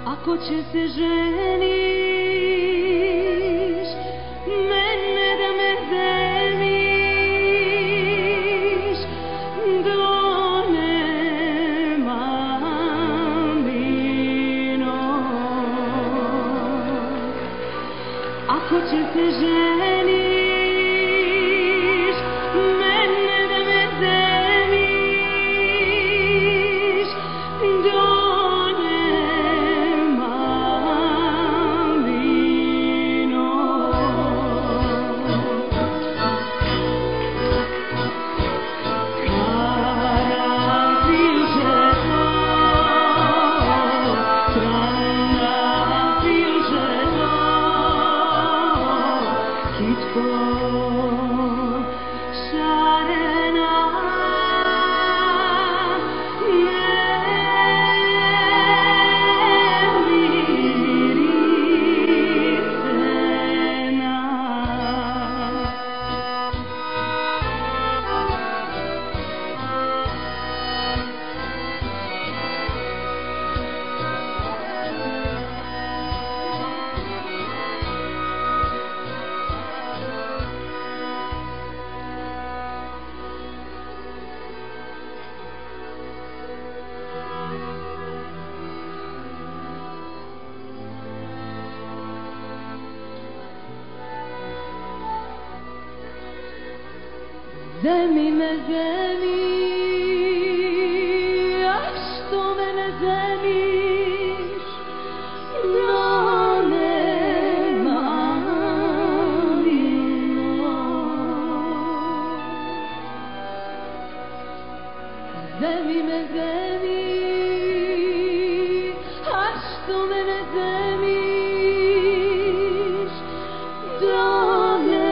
Ako će se ženiš, mene da me zemiš, donema vino. Ako će se ženiš, mene da me zemiš, zemi me zemi, a što me ne zemiš, donema vino. Zemi me zemi, a što me ne zemiš, donema.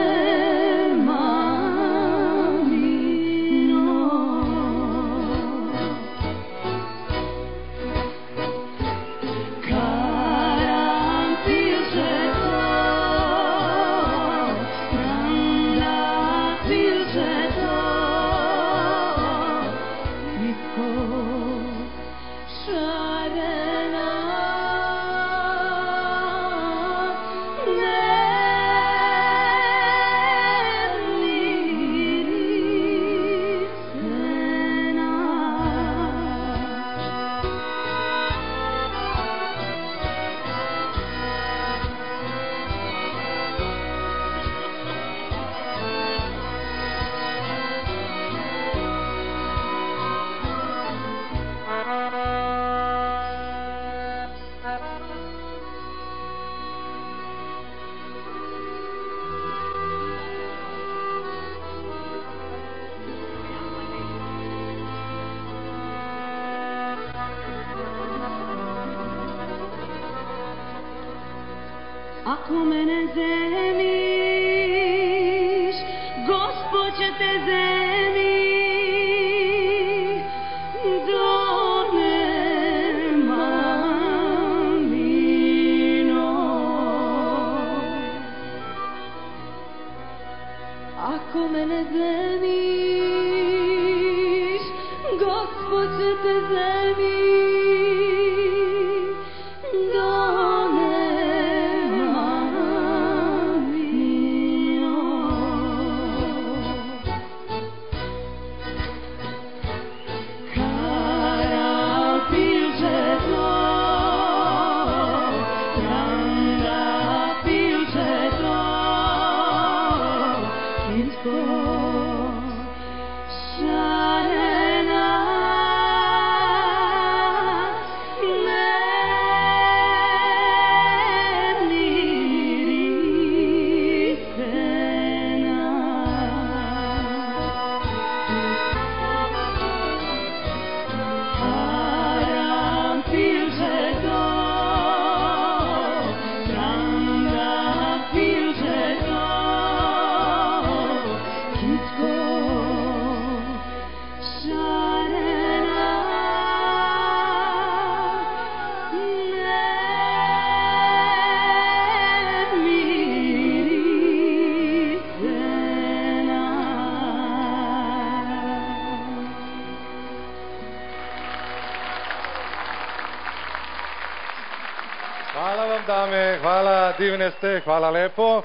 Ako me ne zemiš, Gospod će te zemi, donema vino. Ako me ne zemiš, Gospod će te zemi, dame, hvala, divne ste, hvala lepo.